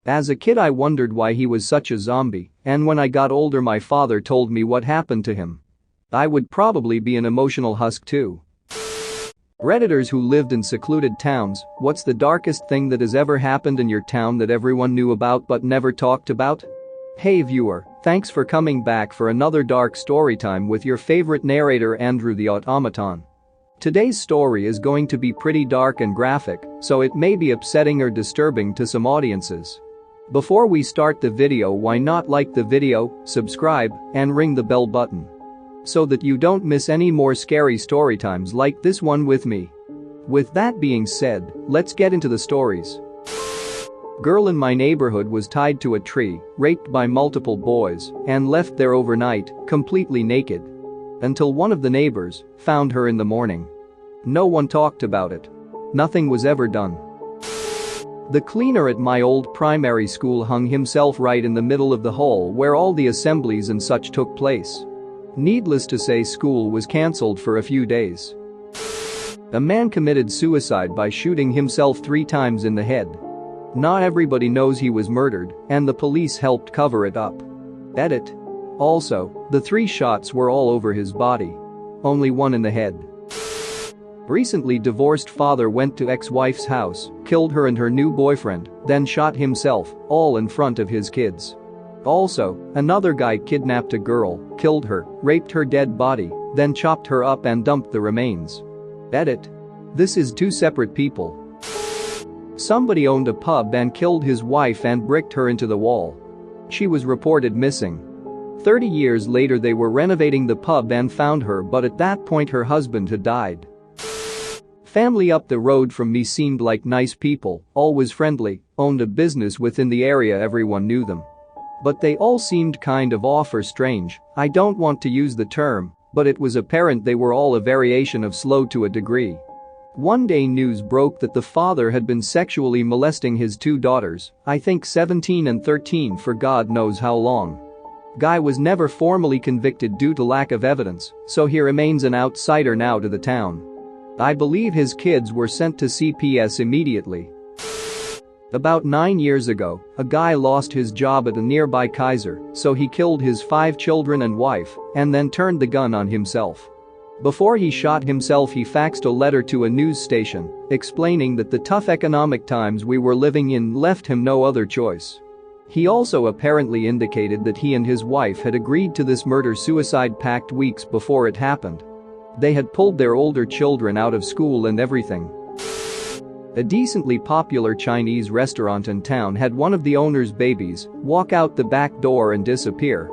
As a kid I wondered why he was such a zombie, and when I got older my father told me what happened to him. I would probably be an emotional husk too. Redditors who lived in secluded towns, what's the darkest thing that has ever happened in your town that everyone knew about but never talked about? Hey viewer, thanks for coming back for another dark storytime with your favorite narrator Andrew the Automaton. Today's story is going to be pretty dark and graphic, so it may be upsetting or disturbing to some audiences. Before we start the video, why not like the video, subscribe, and ring the bell button so that you don't miss any more scary storytimes like this one with me. With that being said, let's get into the stories. Girl in my neighborhood was tied to a tree, raped by multiple boys, and left there overnight, completely naked. Until one of the neighbors found her in the morning. No one talked about it. Nothing was ever done. The cleaner at my old primary school hung himself right in the middle of the hall where all the assemblies and such took place. Needless to say, school was cancelled for a few days. A man committed suicide by shooting himself 3 times in the head. Not everybody knows he was murdered, and the police helped cover it up. Edit. Also, the 3 shots were all over his body. Only one in the head. Recently divorced father went to ex-wife's house, killed her and her new boyfriend, then shot himself, all in front of his kids. Also, another guy kidnapped a girl, killed her, raped her dead body, then chopped her up and dumped the remains. Edit. This is 2 separate people. Somebody owned a pub and killed his wife and bricked her into the wall. She was reported missing. 30 years later they were renovating the pub and found her, but at that point her husband had died. Family up the road from me seemed like nice people, always friendly, owned a business within the area, everyone knew them. But they all seemed kind of off or strange. I don't want to use the term, but it was apparent they were all a variation of slow to a degree. One day news broke that the father had been sexually molesting his 2 daughters, I think 17 and 13, for God knows how long. Guy was never formally convicted due to lack of evidence, so he remains an outsider now to the town. I believe his kids were sent to CPS immediately. About 9 years ago, a guy lost his job at a nearby Kaiser, so he killed his 5 children and wife, and then turned the gun on himself. Before he shot himself he faxed a letter to a news station, explaining that the tough economic times we were living in left him no other choice. He also apparently indicated that he and his wife had agreed to this murder-suicide pact weeks before it happened. They had pulled their older children out of school and everything. A decently popular Chinese restaurant in town had one of the owner's babies walk out the back door and disappear.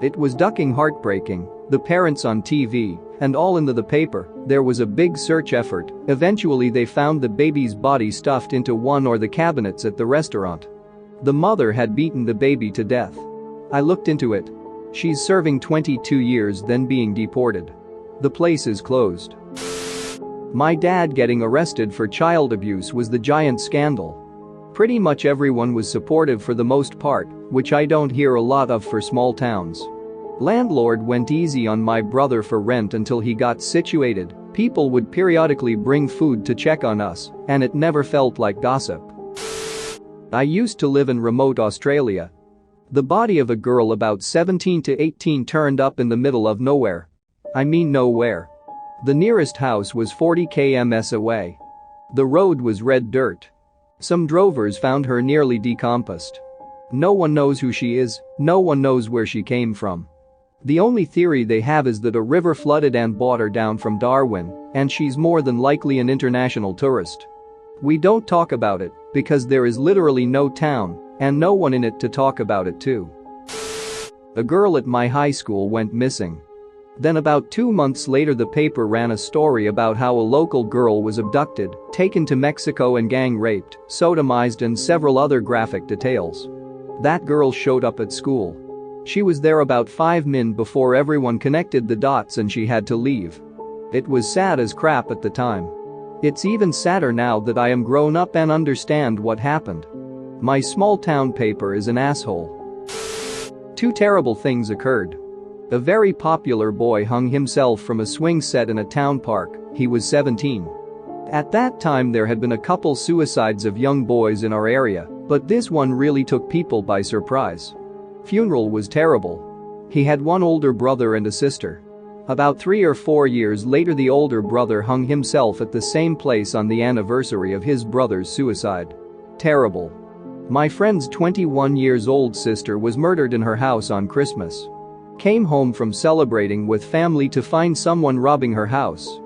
It was ducking heartbreaking, the parents on TV, and all in the paper. There was a big search effort. Eventually they found the baby's body stuffed into one of the cabinets at the restaurant. The mother had beaten the baby to death. I looked into it. She's serving 22 years then being deported. The place is closed. My dad getting arrested for child abuse was the giant scandal. Pretty much everyone was supportive for the most part, which I don't hear a lot of for small towns. Landlord went easy on my brother for rent until he got situated. People would periodically bring food to check on us, and it never felt like gossip. I used to live in remote Australia. The body of a girl about 17 to 18 turned up in the middle of nowhere. I mean nowhere. The nearest house was 40 km away. The road was red dirt. Some drovers found her nearly decomposed. No one knows who she is, no one knows where she came from. The only theory they have is that a river flooded and brought her down from Darwin, and she's more than likely an international tourist. We don't talk about it because there is literally no town and no one in it to talk about it to. A girl at my high school went missing. Then about 2 months later the paper ran a story about how a local girl was abducted, taken to Mexico and gang raped, sodomized and several other graphic details. That girl showed up at school. She was there about 5 minutes before everyone connected the dots and she had to leave. It was sad as crap at the time. It's even sadder now that I am grown up and understand what happened. My small town paper is an asshole. 2 terrible things occurred. A very popular boy hung himself from a swing set in a town park. He was 17. At that time there had been a couple suicides of young boys in our area, But this one really took people by surprise. Funeral was terrible. He had one older brother and a sister. About 3 or 4 years later, the older brother hung himself at the same place on the anniversary of his brother's suicide. Terrible. My friend's 21-year-old sister was murdered in her house on Christmas. Came home from celebrating with family to find someone robbing her house.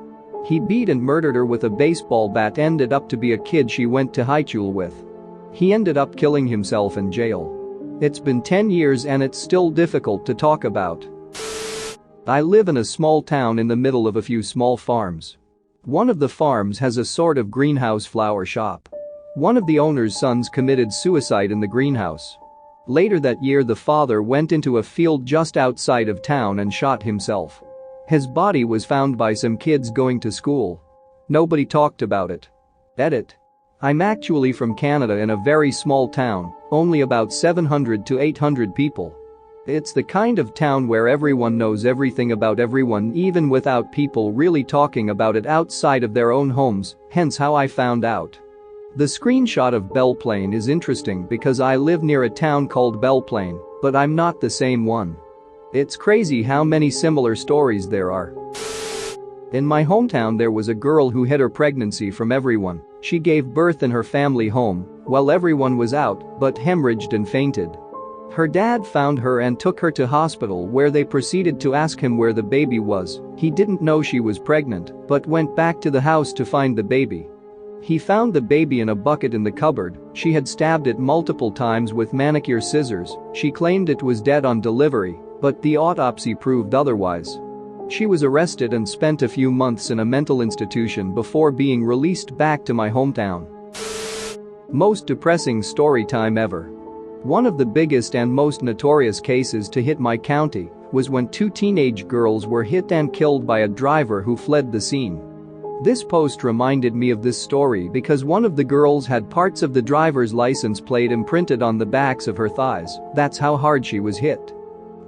He beat and murdered her with a baseball bat. Ended up to be a kid she went to high school with. He ended up killing himself in jail. It's been 10 years and it's still difficult to talk about. I live in a small town in the middle of a few small farms. One of the farms has a sort of greenhouse flower shop. One of the owner's sons committed suicide in the greenhouse. Later that year, the father went into a field just outside of town and shot himself. His body was found by some kids going to school. Nobody talked about it. Edit. I'm actually from Canada in a very small town, only about 700 to 800 people. It's the kind of town where everyone knows everything about everyone, even without people really talking about it outside of their own homes, hence how I found out. The screenshot of Belle Plaine is interesting because I live near a town called Belle Plaine, but I'm not the same one. It's crazy how many similar stories there are. In my hometown, there was a girl who hid her pregnancy from everyone. She gave birth in her family home while everyone was out, but hemorrhaged and fainted. Her dad found her and took her to hospital, where they proceeded to ask him where the baby was. He didn't know she was pregnant, but went back to the house to find the baby. He found the baby in a bucket in the cupboard. She had stabbed it multiple times with manicure scissors. She claimed it was dead on delivery, but the autopsy proved otherwise. She was arrested and spent a few months in a mental institution before being released back to my hometown. Most depressing story time ever. One of the biggest and most notorious cases to hit my county was when 2 teenage girls were hit and killed by a driver who fled the scene. This post reminded me of this story because one of the girls had parts of the driver's license plate imprinted on the backs of her thighs. That's how hard she was hit.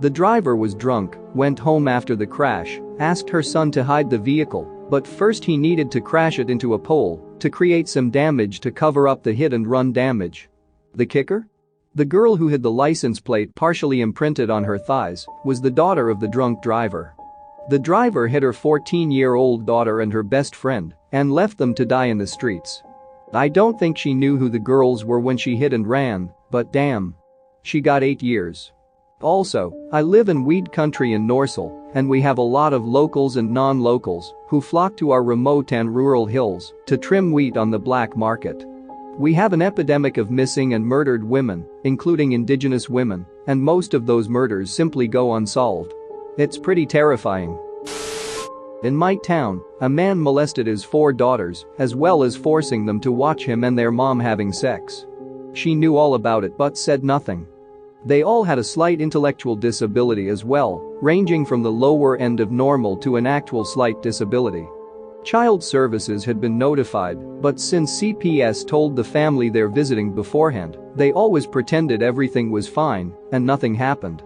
The driver was drunk, went home after the crash, asked her son to hide the vehicle, but first he needed to crash it into a pole to create some damage to cover up the hit and run damage. The kicker? The girl who had the license plate partially imprinted on her thighs was the daughter of the drunk driver. The driver hit her 14-year-old daughter and her best friend and left them to die in the streets. I don't think she knew who the girls were when she hit and ran, but damn. She got 8 years. Also, I live in weed country in Norsel, and we have a lot of locals and non-locals who flock to our remote and rural hills to trim wheat on the black market. We have an epidemic of missing and murdered women, including indigenous women, and most of those murders simply go unsolved. It's pretty terrifying. In my town, a man molested his 4 daughters, as well as forcing them to watch him and their mom having sex. She knew all about it but said nothing. They all had a slight intellectual disability as well, ranging from the lower end of normal to an actual slight disability. Child services had been notified, but since CPS told the family they're visiting beforehand, they always pretended everything was fine and nothing happened.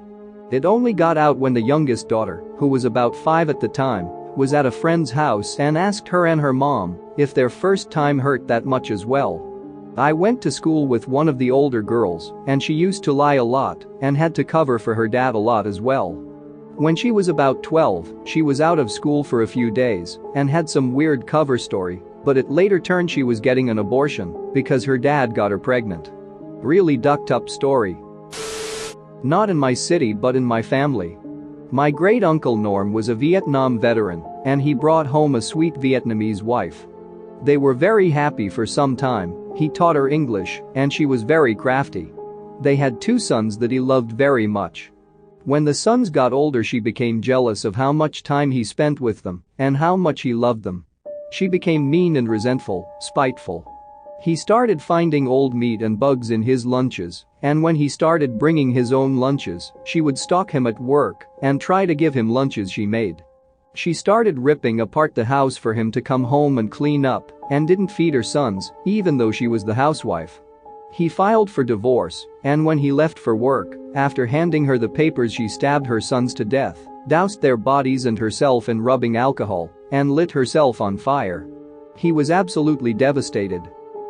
It only got out when the youngest daughter, who was about 5 at the time, was at a friend's house and asked her and her mom if their first time hurt that much as well. I went to school with one of the older girls, and she used to lie a lot and had to cover for her dad a lot as well. When she was about 12, she was out of school for a few days and had some weird cover story, but it later turned she was getting an abortion because her dad got her pregnant. Really ducked up story. Not in my city but in my family. My great-uncle Norm was a Vietnam veteran, and he brought home a sweet Vietnamese wife. They were very happy for some time. He taught her English, and she was very crafty. They had 2 sons that he loved very much. When the sons got older, she became jealous of how much time he spent with them and how much he loved them. She became mean and resentful, spiteful. He started finding old meat and bugs in his lunches, and when he started bringing his own lunches, she would stalk him at work and try to give him lunches she made. She started ripping apart the house for him to come home and clean up and didn't feed her sons, even though she was the housewife. He filed for divorce, and when he left for work, after handing her the papers, she stabbed her sons to death, doused their bodies and herself in rubbing alcohol, and lit herself on fire. He was absolutely devastated.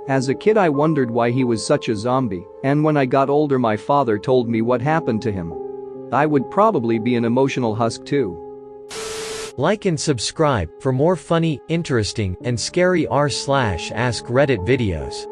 As a kid I wondered why he was such a zombie, and when I got older my father told me what happened to him. I would probably be an emotional husk too. Like and subscribe for more funny, interesting, and scary r/ask Reddit videos.